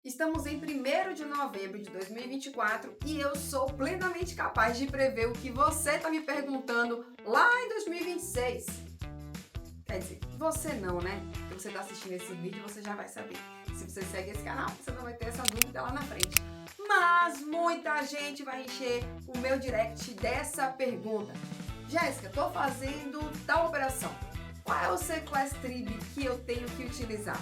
Estamos em 1º de novembro de 2024 e eu sou plenamente capaz de prever o que você está me perguntando lá em 2026. Quer dizer, você não, né? Se você está assistindo esse vídeo, você já vai saber. Se você segue esse canal, você não vai ter essa dúvida lá na frente. Mas muita gente vai encher o meu direct dessa pergunta. Jéssica, estou fazendo tal operação. Qual é o C-Class Trib que eu tenho que utilizar?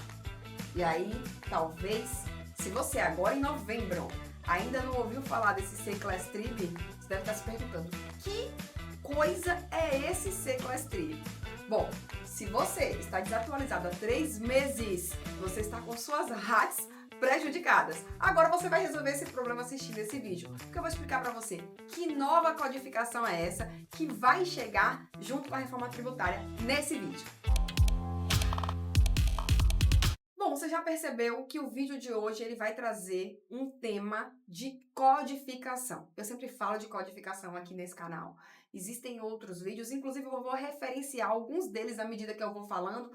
E aí, talvez, se você agora em novembro ainda não ouviu falar desse C-Class Trib, você deve estar se perguntando, que coisa é esse C-Class Trib? Bom, se você está desatualizado há 3 meses, você está com suas RATs prejudicadas. Agora você vai resolver esse problema assistindo esse vídeo, porque eu vou explicar para você que nova codificação é essa que vai chegar junto com a reforma tributária nesse vídeo. Bom, você já percebeu que o vídeo de hoje ele vai trazer um tema de codificação. Eu sempre falo de codificação aqui nesse canal. Existem outros vídeos, inclusive eu vou referenciar alguns deles à medida que eu vou falando,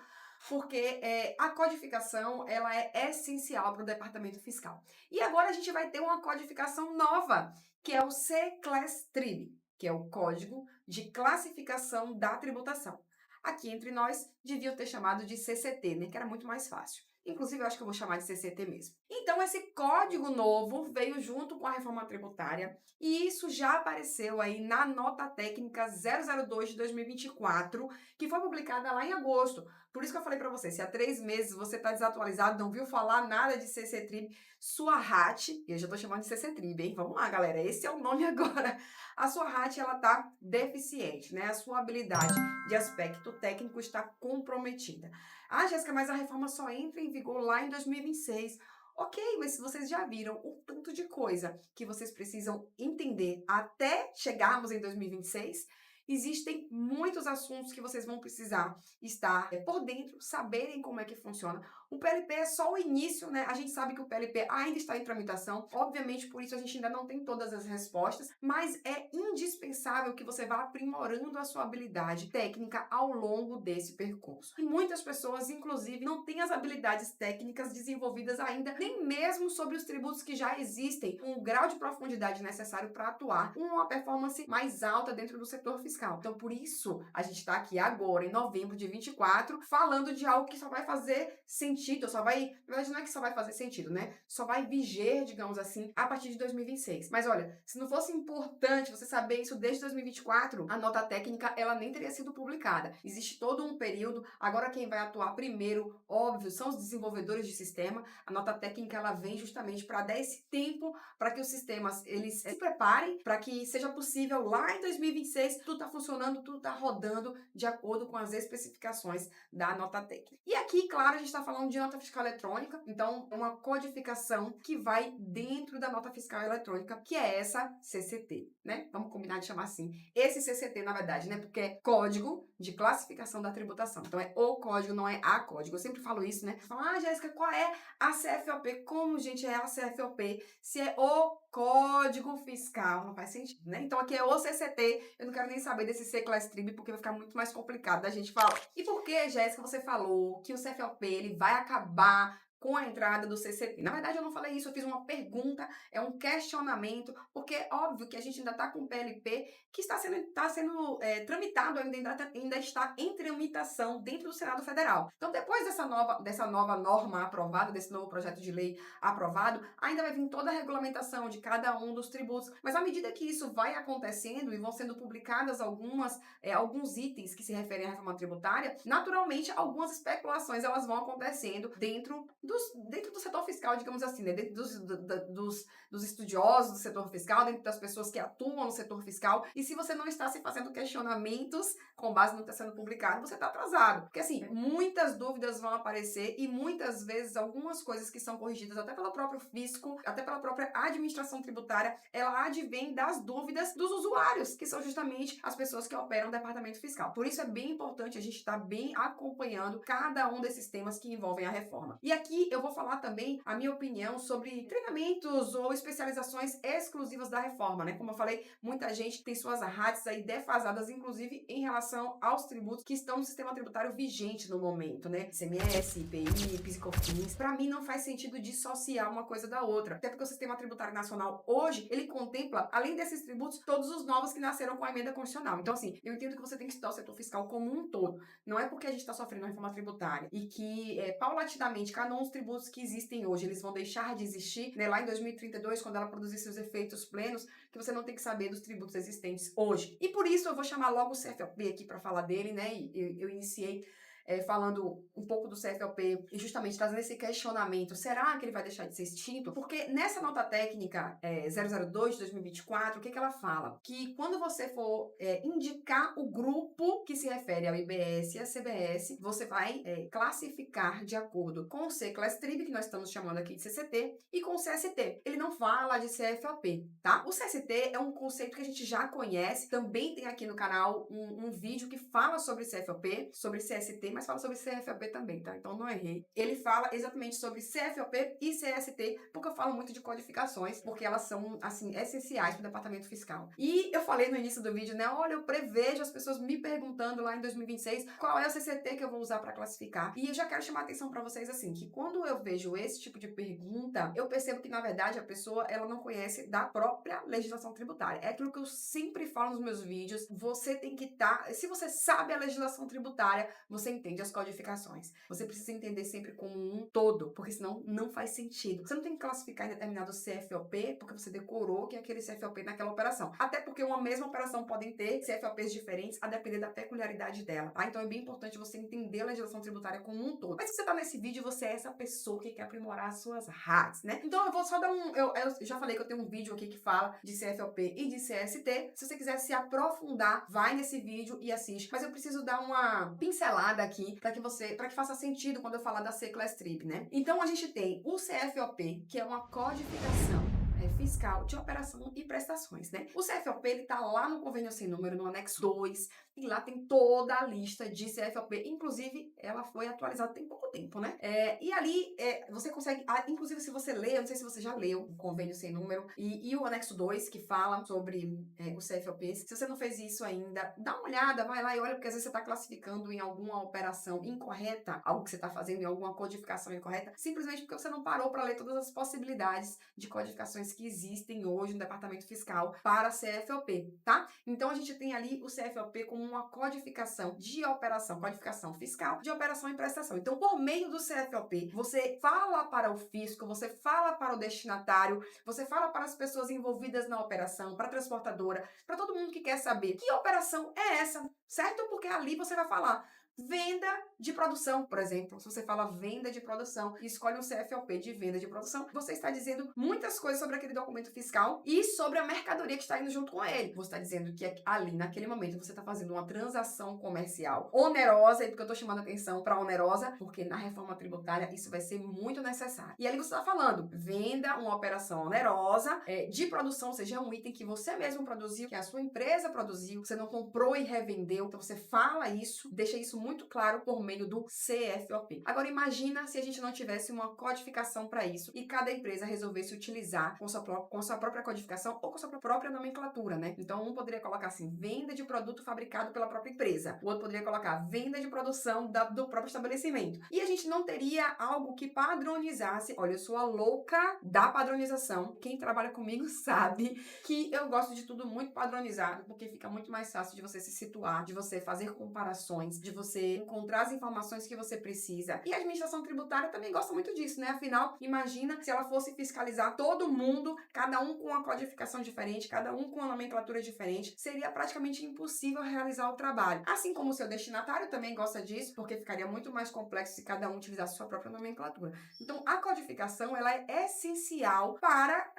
porque a codificação ela é essencial para o departamento fiscal. E agora a gente vai ter uma codificação nova, que é o C-Class Trib, que é o Código de Classificação da Tributação. Aqui entre nós, deviam ter chamado de CCT, né? Que era muito mais fácil. Inclusive, eu acho que eu vou chamar de CCT mesmo. Então, esse código novo veio junto com a reforma tributária e isso já apareceu aí na nota técnica 002 de 2024, que foi publicada lá em agosto. Por isso que eu falei para você, se há 3 meses você está desatualizado, não viu falar nada de CC-Trib, sua RAT, e eu já estou chamando de CC-Trib, hein? Vamos lá, galera, esse é o nome agora. A sua RAT, ela está deficiente, né? A sua habilidade de aspecto técnico está comprometida. Ah, Jéssica, mas a reforma só entra em vigor lá em 2026. Ok, mas vocês já viram o tanto de coisa que vocês precisam entender até chegarmos em 2026? Existem muitos assuntos que vocês vão precisar estar por dentro, saberem como é que funciona. O PLP é só o início, né? A gente sabe que o PLP ainda está em tramitação. Obviamente, por isso a gente ainda não tem todas as respostas, mas é indispensável que você vá aprimorando a sua habilidade técnica ao longo desse percurso. E muitas pessoas, inclusive, não têm as habilidades técnicas desenvolvidas ainda, nem mesmo sobre os tributos que já existem, com o grau de profundidade necessário para atuar com uma performance mais alta dentro do setor fiscal. Então, por isso, a gente está aqui agora, em novembro de 24, falando de algo que só vai fazer sentido, só vai... Na verdade, não é que só vai fazer sentido, né? Só vai viger, digamos assim, a partir de 2026. Mas olha, se não fosse importante você saber isso desde 2024, a nota técnica, ela nem teria sido publicada. Existe todo um período, agora quem vai atuar primeiro, óbvio, são os desenvolvedores de sistema. A nota técnica, ela vem justamente para dar esse tempo para que os sistemas, eles se preparem, para que seja possível lá em 2026, tudo está funcionando, tudo está rodando de acordo com as especificações da nota técnica. E aqui, claro, a gente está falando de nota fiscal eletrônica, então é uma codificação que vai dentro da nota fiscal eletrônica, que é essa CCT, né? Vamos combinar de chamar assim. Esse CCT, na verdade, né? Porque é Código de Classificação da Tributação. Então é o código, não é a código. Eu sempre falo isso, né? Falam, Jéssica, qual é a CFOP? Como, gente, é a CFOP? Se é o Código Fiscal, não faz sentido, né? Então aqui é o CCT, eu não quero nem saber desse C-Class Trib, porque vai ficar muito mais complicado da gente falar. E por que, Jéssica, você falou que o CFOP ele vai acabar com a entrada do CCT? Na verdade, eu não falei isso, eu fiz uma pergunta, é um questionamento, porque é óbvio que a gente ainda está com o PLP que está sendo tramitado, ainda está em tramitação dentro do Senado Federal. Então, depois dessa nova norma aprovada, desse novo projeto de lei aprovado, ainda vai vir toda a regulamentação de cada um dos tributos. Mas à medida que isso vai acontecendo e vão sendo publicadas alguns itens que se referem à reforma tributária, naturalmente algumas especulações elas vão acontecendo dentro do setor fiscal, digamos assim, né? Dentro dos estudiosos do setor fiscal, dentro das pessoas que atuam no setor fiscal. E se você não está se fazendo questionamentos com base no que está sendo publicado, você está atrasado. Porque assim, muitas dúvidas vão aparecer e muitas vezes algumas coisas que são corrigidas até pelo próprio fisco, até pela própria administração tributária, ela advém das dúvidas dos usuários, que são justamente as pessoas que operam o departamento fiscal. Por isso é bem importante a gente estar bem acompanhando cada um desses temas que envolvem a reforma. E aqui E eu vou falar também a minha opinião sobre treinamentos ou especializações exclusivas da reforma, né? Como eu falei, muita gente tem suas RATs aí defasadas, inclusive em relação aos tributos que estão no sistema tributário vigente no momento, né? ICMS, IPI, PIS e COFINS. Para mim não faz sentido dissociar uma coisa da outra, até porque o sistema tributário nacional hoje, ele contempla, além desses tributos, todos os novos que nasceram com a emenda constitucional. Então, assim, eu entendo que você tem que estudar o setor fiscal como um todo. Não é porque a gente está sofrendo uma reforma tributária e que, paulatinamente, cada um dos tributos que existem hoje, eles vão deixar de existir, né, lá em 2032, quando ela produzir seus efeitos plenos, que você não tem que saber dos tributos existentes hoje. E por isso eu vou chamar logo o CFOP aqui para falar dele, né? E eu iniciei falando um pouco do CFOP e justamente trazendo esse questionamento, será que ele vai deixar de ser extinto? Porque nessa nota técnica 002 de 2024, o que ela fala? Que quando você for indicar o grupo que se refere ao IBS e à CBS, você vai classificar de acordo com o C-Class-Trib, que nós estamos chamando aqui de CCT, e com o CST. Ele não fala de CFOP, tá? O CST é um conceito que a gente já conhece, também tem aqui no canal um vídeo que fala sobre CFOP, sobre CST, mas fala sobre CFOP também, tá? Então não errei. Ele fala exatamente sobre CFOP e CST, porque eu falo muito de codificações, porque elas são, assim, essenciais para o departamento fiscal. E eu falei no início do vídeo, né? Olha, eu prevejo as pessoas me perguntando lá em 2026 qual é o CCT que eu vou usar para classificar. E eu já quero chamar a atenção para vocês, assim, que quando eu vejo esse tipo de pergunta, eu percebo que, na verdade, a pessoa, ela não conhece da própria legislação tributária. É aquilo que eu sempre falo nos meus vídeos, você tem que estar... Se você sabe a legislação tributária, você entende as codificações. Você precisa entender sempre como um todo, porque senão não faz sentido. Você não tem que classificar em determinado CFOP porque você decorou que é aquele CFOP naquela operação. Até porque uma mesma operação podem ter CFOPs diferentes a depender da peculiaridade dela, tá? Então é bem importante você entender a legislação tributária como um todo. Mas se você tá nesse vídeo, você é essa pessoa que quer aprimorar as suas RATs, né? Então eu vou só dar eu já falei que eu tenho um vídeo aqui que fala de CFOP e de CST. Se você quiser se aprofundar, vai nesse vídeo e assiste. Mas eu preciso dar uma pincelada aqui para que faça sentido quando eu falar da C-Class-Trib, né? Então a gente tem o CFOP, que é uma codificação fiscal de operação e prestações, né? O CFOP, ele tá lá no convênio sem número, no anexo 2, e lá tem toda a lista de CFOP, inclusive ela foi atualizada tem pouco tempo, né? E ali você consegue, inclusive se você lê, eu não sei se você já leu o convênio sem número e o anexo 2 que fala sobre os CFOPs, se você não fez isso ainda, dá uma olhada, vai lá e olha, porque às vezes você tá classificando em alguma operação incorreta, algo que você tá fazendo em alguma codificação incorreta, simplesmente porque você não parou para ler todas as possibilidades de codificações que existem hoje no departamento fiscal para CFOP, tá? Então a gente tem ali o CFOP como uma codificação de operação, codificação fiscal de operação e prestação. Então, por meio do CFOP, você fala para o fisco, você fala para o destinatário, você fala para as pessoas envolvidas na operação, para a transportadora, para todo mundo que quer saber que operação é essa, certo? Porque ali você vai falar venda de produção, por exemplo. Se você fala venda de produção e escolhe um CFOP de venda de produção, você está dizendo muitas coisas sobre aquele documento fiscal e sobre a mercadoria que está indo junto com ele. Você está dizendo que ali, naquele momento, você está fazendo uma transação comercial onerosa, e porque eu estou chamando a atenção para onerosa, porque na reforma tributária isso vai ser muito necessário. E ali você está falando, venda uma operação onerosa de produção, ou seja, é um item que você mesmo produziu, que a sua empresa produziu, você não comprou e revendeu, então você fala isso, deixa isso muito claro por meio do CFOP. Agora imagina se a gente não tivesse uma codificação para isso e cada empresa resolvesse utilizar com sua própria codificação ou com sua própria nomenclatura, né? Então um poderia colocar assim, venda de produto fabricado pela própria empresa. O outro poderia colocar venda de produção do próprio estabelecimento. E a gente não teria algo que padronizasse. Olha, eu sou a louca da padronização. Quem trabalha comigo sabe que eu gosto de tudo muito padronizado, porque fica muito mais fácil de você se situar, de você fazer comparações, de você encontrar as informações que você precisa. E a administração tributária também gosta muito disso, né? Afinal, imagina se ela fosse fiscalizar todo mundo, cada um com uma codificação diferente, cada um com uma nomenclatura diferente, seria praticamente impossível realizar o trabalho. Assim como o seu destinatário também gosta disso, porque ficaria muito mais complexo se cada um utilizasse sua própria nomenclatura. Então, a codificação, ela é essencial para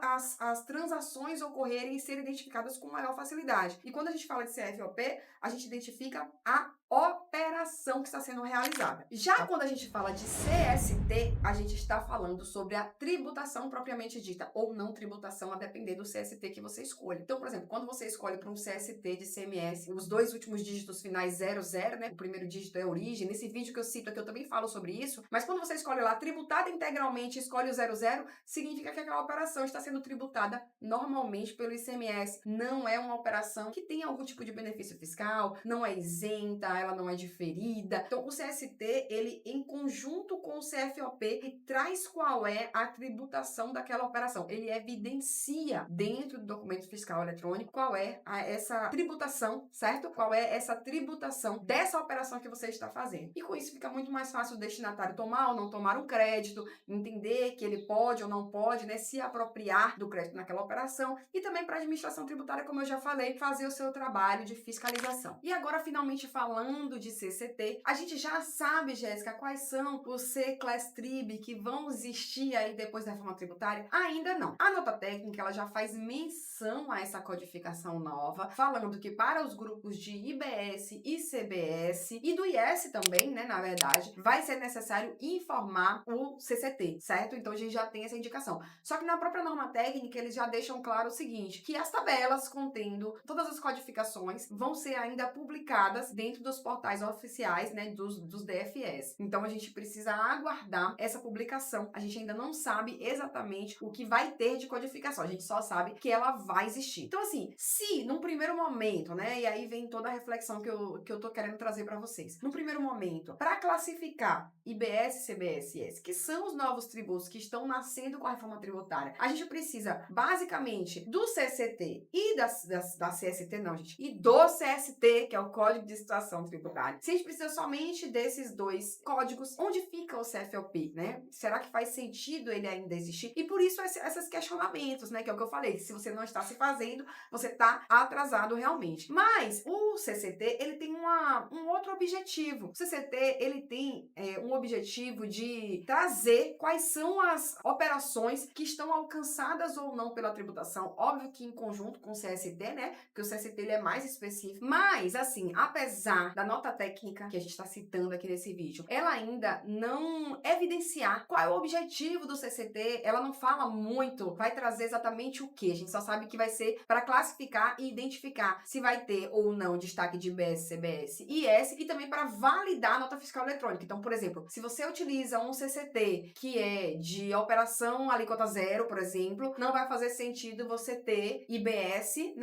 as transações ocorrerem e serem identificadas com maior facilidade. E quando a gente fala de CFOP, a gente identifica a operação que está sendo realizada. Já quando a gente fala de CST, a gente está falando sobre a tributação propriamente dita, ou não tributação, a depender do CST que você escolhe. Então, por exemplo, quando você escolhe para um CST de CMS, os dois últimos dígitos finais 00, né? O primeiro dígito é a origem. Nesse vídeo que eu cito aqui, eu também falo sobre isso. Mas quando você escolhe lá, tributada integralmente, escolhe o 00, significa que aquela operação está sendo tributada normalmente pelo ICMS. Não é uma operação que tem algum tipo de benefício fiscal, não é isenta, ela não é diferida. Então, o CST, ele em conjunto com o CFOP, ele traz qual é a tributação daquela operação. Ele evidencia dentro do documento fiscal eletrônico qual é essa tributação, certo? Qual é essa tributação dessa operação que você está fazendo. E com isso fica muito mais fácil o destinatário tomar ou não tomar um crédito, entender que ele pode ou não pode, né, se apropriar do crédito naquela operação, e também para a administração tributária, como eu já falei, fazer o seu trabalho de fiscalização. E agora, finalmente, falando de CCT, a gente já sabe, Jéssica, quais são os C-Class Trib que vão existir aí depois da reforma tributária? Ainda não. A nota técnica, ela já faz menção a essa codificação nova, falando que para os grupos de IBS, ICBS e do IS também, né, na verdade, vai ser necessário informar o CCT, certo? Então, a gente já tem essa indicação. Só que na própria norma técnica, eles já deixam claro o seguinte, que as tabelas contendo todas as codificações vão ser ainda publicadas dentro dos portais oficiais, né, dos DFS. Então, a gente precisa aguardar essa publicação. A gente ainda não sabe exatamente o que vai ter de codificação. A gente só sabe que ela vai existir. Então, assim, se num primeiro momento, né, e aí vem toda a reflexão que eu tô querendo trazer para vocês. No primeiro momento, para classificar IBS, CBS e IS, que são os novos tributos que estão nascendo com a reforma tributária, a gente precisa, basicamente, do CCT e da CST, não, gente, e do CST, que é o Código de Situação Tributária. Se a gente precisa somente desses dois códigos, onde fica o CFOP, né? Será que faz sentido ele ainda existir? E por isso esses questionamentos, né? Que é o que eu falei, se você não está se fazendo, você está atrasado realmente. Mas o CCT, ele tem um outro objetivo. O CCT, ele tem um objetivo de trazer quais são as operações que estão alcançadas ou não pela tributação. Óbvio que em conjunto com o CST, né? Porque o CST ele é mais específico. Mas, assim, apesar da nota técnica que a gente está citando aqui nesse vídeo, ela ainda não evidenciar qual é o objetivo do CCT, ela não fala muito, vai trazer exatamente o que. A gente só sabe que vai ser para classificar e identificar se vai ter ou não destaque de IBS, CBS e IS, e também para validar a nota fiscal eletrônica. Então, por exemplo, se você utiliza um CCT que é de operação alíquota zero, por exemplo, não vai fazer sentido você ter IBS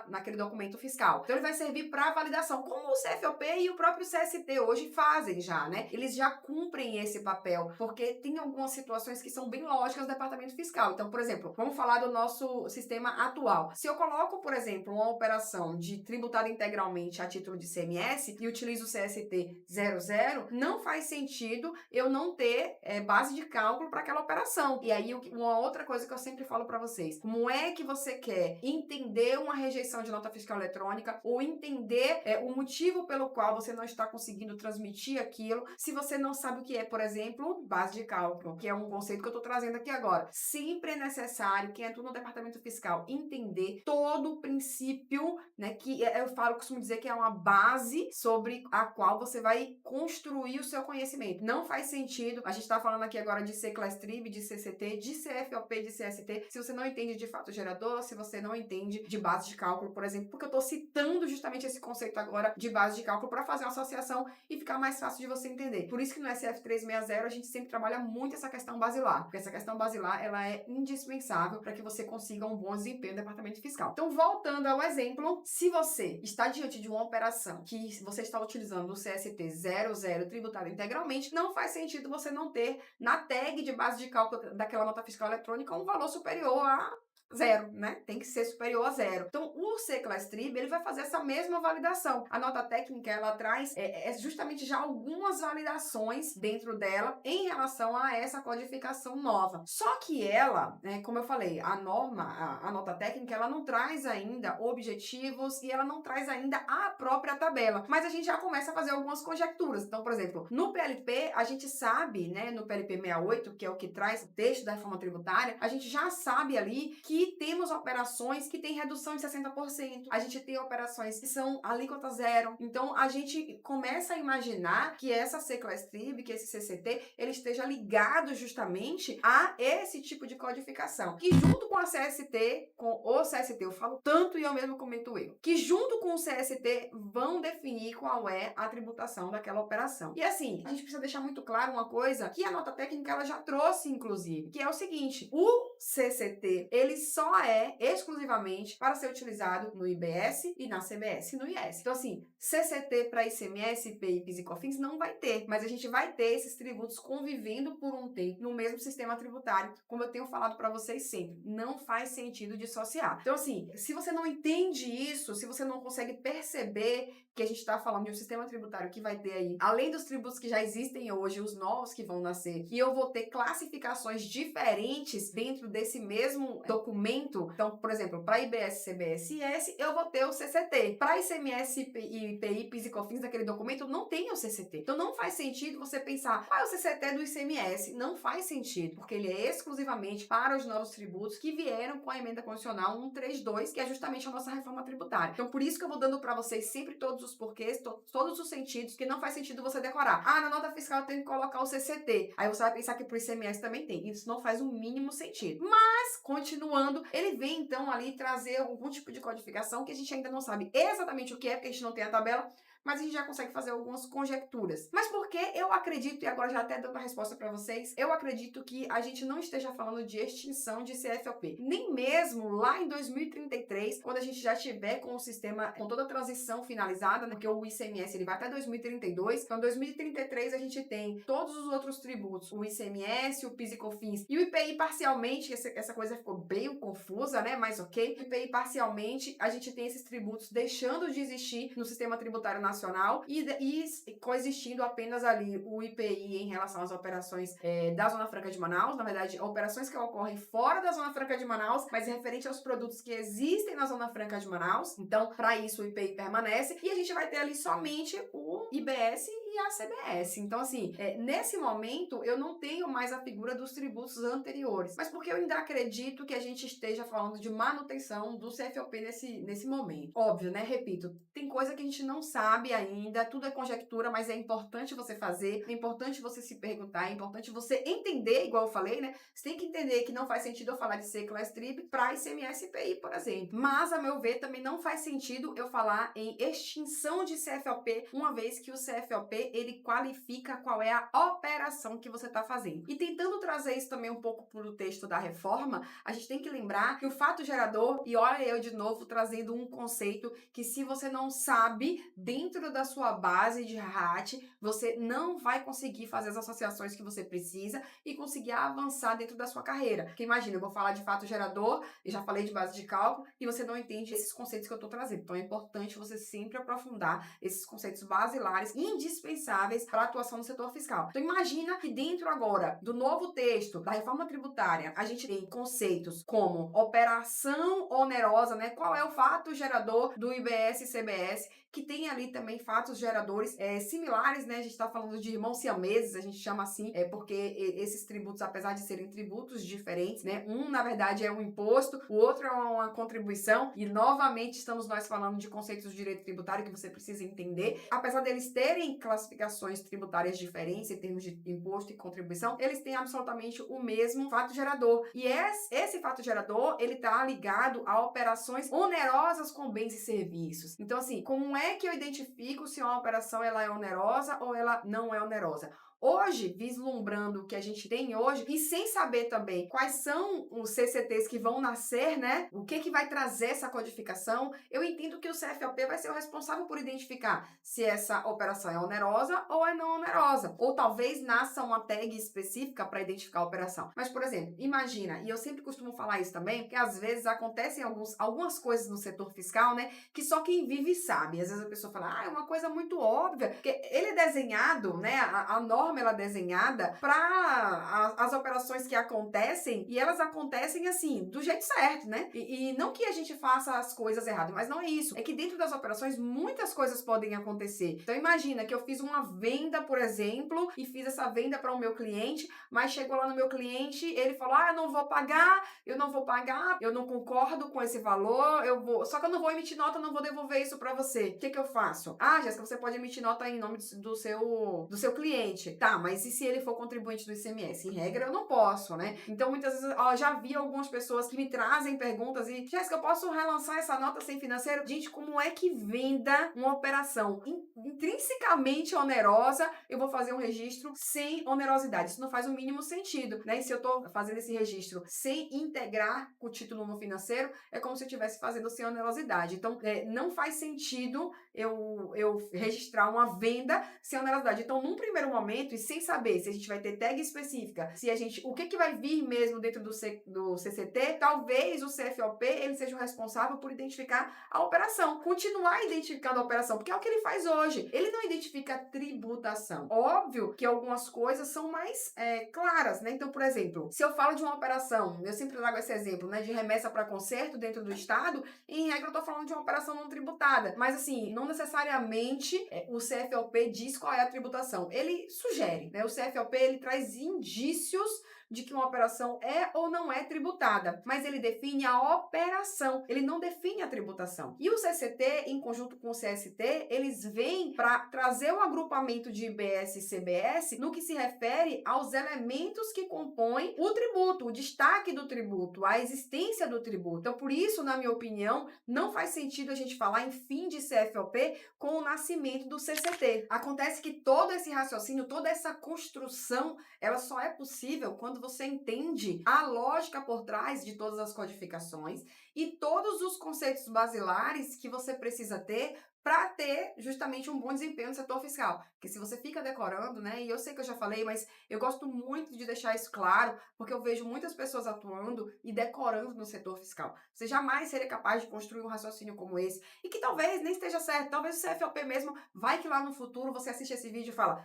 naquele documento fiscal. Então, ele vai servir para validação, como o CFOP e o próprio CST hoje fazem já, né? Eles já cumprem esse papel, porque tem algumas situações que são bem lógicas do departamento fiscal. Então, por exemplo, vamos falar do nosso sistema atual. Se eu coloco, por exemplo, uma operação de tributada integralmente a título de CMS e utilizo o CST 00, não faz sentido eu não ter base de cálculo para aquela operação. E aí, uma outra coisa que eu sempre falo para vocês, como é que você quer entender uma rejeição de nota fiscal eletrônica ou entender o motivo pelo qual você não está conseguindo transmitir aquilo, se você não sabe o que é, por exemplo, base de cálculo, que é um conceito que eu estou trazendo aqui agora. Sempre é necessário, quem atua no departamento fiscal, entender todo o princípio, né, que costumo dizer que é uma base sobre a qual você vai construir o seu conhecimento. Não faz sentido, a gente está falando aqui agora de C-Class Trib, de CCT, de CFOP, de CST, se você não entende de fato gerador, se você não entende de base de cálculo, por exemplo, porque eu estou citando justamente esse conceito agora de base de cálculo para fazer uma associação e ficar mais fácil de você entender. Por isso que no SF360 a gente sempre trabalha muito essa questão basilar, porque essa questão basilar ela é indispensável para que você consiga um bom desempenho no departamento fiscal. Então, voltando ao exemplo, se você está diante de uma operação que você está utilizando o CST 00 tributado integralmente, não faz sentido você não ter na tag de base de cálculo daquela nota fiscal eletrônica um valor superior a zero, né? Tem que ser superior a zero. Então, o C-Class Trib, ele vai fazer essa mesma validação. A nota técnica, ela traz justamente já algumas validações dentro dela em relação a essa codificação nova. Só que ela, né, como eu falei, a norma, a nota técnica, ela não traz ainda objetivos e ela não traz ainda a própria tabela. Mas a gente já começa a fazer algumas conjecturas. Então, por exemplo, no PLP, a gente sabe, né, no PLP 68, que é o que traz o texto da reforma tributária, a gente já sabe ali que que temos operações que têm redução de 60%, a gente tem operações que são alíquota zero. Então, a gente começa a imaginar que essa C-Class Trib, que esse CCT, ele esteja ligado justamente a esse tipo de codificação, que junto com a CST, com o CST, eu falo tanto e eu mesmo cometo erro, que junto com o CST vão definir qual é a tributação daquela operação. E assim, a gente precisa deixar muito claro uma coisa que a nota técnica ela já trouxe, inclusive, que é o seguinte: o CCT, ele só é exclusivamente para ser utilizado no IBS e na CBS e no IS. Então, assim, CCT para ICMS, IPI, PIS e COFINS não vai ter, mas a gente vai ter esses tributos convivendo por um tempo no mesmo sistema tributário, como eu tenho falado para vocês sempre. Não faz sentido dissociar. Então, assim, se você não entende isso, se você não consegue perceber que a gente está falando de um sistema tributário que vai ter aí, além dos tributos que já existem hoje, os novos que vão nascer, e eu vou ter classificações diferentes dentro desse mesmo documento. Então, por exemplo, para IBS, CBS e IS, eu vou ter o CCT. Para ICMS, IPI, PIS e COFINS daquele documento, não tem o CCT. Então, não faz sentido você pensar, o CCT do ICMS. Não faz sentido, porque ele é exclusivamente para os novos tributos que vieram com a emenda constitucional 132, que é justamente a nossa reforma tributária. Então, por isso que eu vou dando para vocês sempre todos os porquês, todos os sentidos, que não faz sentido você decorar. Na nota fiscal eu tenho que colocar o CCT. Aí você vai pensar que pro ICMS também tem. Isso não faz o mínimo sentido. Mas, continuando, ele vem então ali trazer algum tipo de codificação que a gente ainda não sabe exatamente o que é, porque a gente não tem a tabela, mas a gente já consegue fazer algumas conjecturas. Mas por que eu acredito, e agora já até dando a resposta para vocês, eu acredito que a gente não esteja falando de extinção de CFLP. Nem mesmo lá em 2033, quando a gente já tiver com o sistema, com toda a transição finalizada, né, porque o ICMS ele vai até 2032, então em 2033 a gente tem todos os outros tributos, o ICMS, o PIS e COFINS e o IPI parcialmente, essa coisa ficou bem confusa, né, mas ok, o IPI parcialmente, a gente tem esses tributos deixando de existir no sistema tributário nacional e coexistindo apenas ali o IPI em relação às operações da Zona Franca de Manaus, na verdade, operações que ocorrem fora da Zona Franca de Manaus, mas referente aos produtos que existem na Zona Franca de Manaus. Então, para isso, o IPI permanece e a gente vai ter ali somente o IBS e a CBS. Então, assim, nesse momento, eu não tenho mais a figura dos tributos anteriores, mas porque eu ainda acredito que a gente esteja falando de manutenção do CFLP nesse momento. Óbvio, né? Repito, tem coisa que a gente não sabe ainda, tudo é conjectura, mas é importante você fazer, é importante você se perguntar, é importante você entender, igual eu falei, né? Você tem que entender que não faz sentido eu falar de C-Class Trib para ICMS e IPI, por exemplo. Mas, a meu ver, também não faz sentido eu falar em extinção de CFLP, uma vez que o CFLP, ele qualifica qual é a operação que você está fazendo. E tentando trazer isso também um pouco para o texto da reforma, a gente tem que lembrar que o fato gerador, e olha eu de novo trazendo um conceito que se você não sabe, dentro da sua base de RAT, você não vai conseguir fazer as associações que você precisa e conseguir avançar dentro da sua carreira. Porque imagina, eu vou falar de fato gerador, e já falei de base de cálculo, e você não entende esses conceitos que eu estou trazendo. Então é importante você sempre aprofundar esses conceitos basilares, indispensáveis para a atuação no setor fiscal. Então imagina que dentro agora do novo texto da reforma tributária, a gente tem conceitos como operação onerosa, né? Qual é o fato gerador do IBS e CBS, que tem ali também fatos geradores similares, né? A gente está falando de irmãos siameses, a gente chama assim, porque esses tributos, apesar de serem tributos diferentes, né? Um, na verdade, é um imposto, o outro é uma contribuição, e novamente estamos nós falando de conceitos de direito tributário que você precisa entender. Apesar deles terem classificações tributárias diferentes em termos de imposto e contribuição, eles têm absolutamente o mesmo fato gerador. E esse fato gerador, ele está ligado a operações onerosas com bens e serviços. Então, assim, como é que eu identifico se uma operação ela é onerosa ou ela não é onerosa? Hoje, vislumbrando o que a gente tem hoje e sem saber também quais são os CCTs que vão nascer, né? O que vai trazer essa codificação, eu entendo que o CFLP vai ser o responsável por identificar se essa operação é onerosa ou é não onerosa. Ou talvez nasça uma tag específica para identificar a operação. Mas, por exemplo, imagina, e eu sempre costumo falar isso também, que às vezes acontecem algumas coisas no setor fiscal, né? Que só quem vive sabe. Às vezes a pessoa fala, é uma coisa muito óbvia, porque ele é desenhado, né? A norma forma ela é desenhada para as operações que acontecem, e elas acontecem assim, do jeito certo, né? E não que a gente faça as coisas erradas, mas não é isso. É que dentro das operações muitas coisas podem acontecer. Então imagina que eu fiz uma venda, por exemplo, e fiz essa venda para o meu cliente, mas chegou lá no meu cliente, ele falou: "Ah, eu não vou pagar, eu não concordo com esse valor, só que eu não vou emitir nota, eu não vou devolver isso para você. O que que eu faço? Ah, Jéssica, você pode emitir nota em nome do seu cliente. Tá, mas e se ele for contribuinte do ICMS? Em regra, eu não posso, né? Então, muitas vezes, ó, já vi algumas pessoas que me trazem perguntas e, Jéssica, eu posso relançar essa nota sem financeiro? Gente, como é que venda uma operação intrinsecamente onerosa, eu vou fazer um registro sem onerosidade? Isso não faz o mínimo sentido, né? E se eu tô fazendo esse registro sem integrar o título no financeiro, é como se eu estivesse fazendo sem onerosidade. Então, não faz sentido eu registrar uma venda sem onerosidade. Então, num primeiro momento, e sem saber se a gente vai ter tag específica, o que vai vir mesmo dentro do CCT, talvez o CFOP ele seja o responsável por identificar a operação, continuar identificando a operação, porque é o que ele faz hoje. Ele não identifica a tributação. Óbvio que algumas coisas são mais claras, né? Então, por exemplo, se eu falo de uma operação, eu sempre trago esse exemplo, né, de remessa para conserto dentro do Estado, em regra eu tô falando de uma operação não tributada. Mas assim, não necessariamente o CFLP diz qual é a tributação. Ele sugere, né? O CFLP ele traz indícios de que uma operação é ou não é tributada, mas ele define a operação, ele não define a tributação. E o CCT, em conjunto com o CST, eles vêm para trazer um agrupamento de IBS e CBS no que se refere aos elementos que compõem o tributo, o destaque do tributo, a existência do tributo. Então, por isso, na minha opinião, não faz sentido a gente falar em fim de CFOP com o nascimento do CCT. Acontece que todo esse raciocínio, toda essa construção, ela só é possível quando você entende a lógica por trás de todas as codificações e todos os conceitos basilares que você precisa ter para ter justamente um bom desempenho no setor fiscal. Porque se você fica decorando, né, e eu sei que eu já falei, mas eu gosto muito de deixar isso claro, porque eu vejo muitas pessoas atuando e decorando no setor fiscal. Você jamais seria capaz de construir um raciocínio como esse, e que talvez nem esteja certo, talvez o CFOP mesmo, vai que lá no futuro você assiste esse vídeo e fala,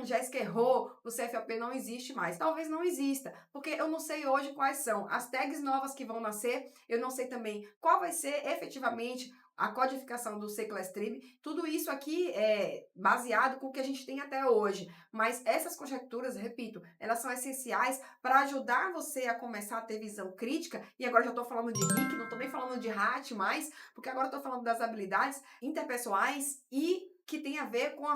Jéssica errou, o CFOP não existe mais. Talvez não exista, porque eu não sei hoje quais são as tags novas que vão nascer, eu não sei também qual vai ser efetivamente a codificação do C-Class Trib, tudo isso aqui é baseado com o que a gente tem até hoje. Mas essas conjecturas, repito, elas são essenciais para ajudar você a começar a ter visão crítica. E agora já estou falando de RIC, não estou nem falando de RAT mais, porque agora estou falando das habilidades interpessoais e que tem a ver com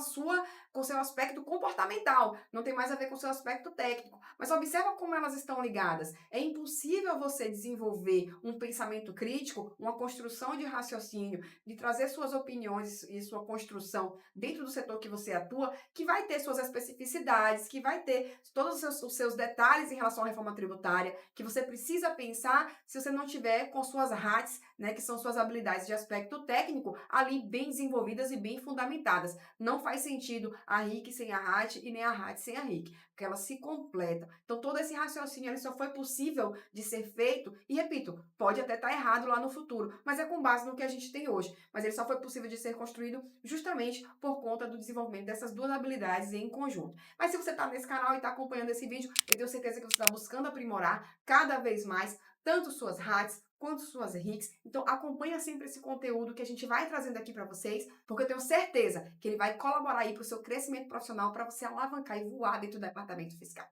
com o seu aspecto comportamental, não tem mais a ver com o seu aspecto técnico. Mas observa como elas estão ligadas. É impossível você desenvolver um pensamento crítico, uma construção de raciocínio, de trazer suas opiniões e sua construção dentro do setor que você atua, que vai ter suas especificidades, que vai ter todos os seus detalhes em relação à reforma tributária, que você precisa pensar se você não tiver com suas RATs, né, que são suas habilidades de aspecto técnico, ali bem desenvolvidas e bem fundamentadas. Não faz sentido a RIC sem a RAT e nem a RAT sem a RIC, porque elas se completam. Então, todo esse raciocínio ele só foi possível de ser feito, e repito, pode até estar errado lá no futuro, mas é com base no que a gente tem hoje. Mas ele só foi possível de ser construído justamente por conta do desenvolvimento dessas duas habilidades em conjunto. Mas se você está nesse canal e está acompanhando esse vídeo, eu tenho certeza que você está buscando aprimorar cada vez mais tanto suas RATs quanto suas RICs. Então acompanha sempre esse conteúdo que a gente vai trazendo aqui para vocês, porque eu tenho certeza que ele vai colaborar aí para o seu crescimento profissional, para você alavancar e voar dentro do departamento fiscal.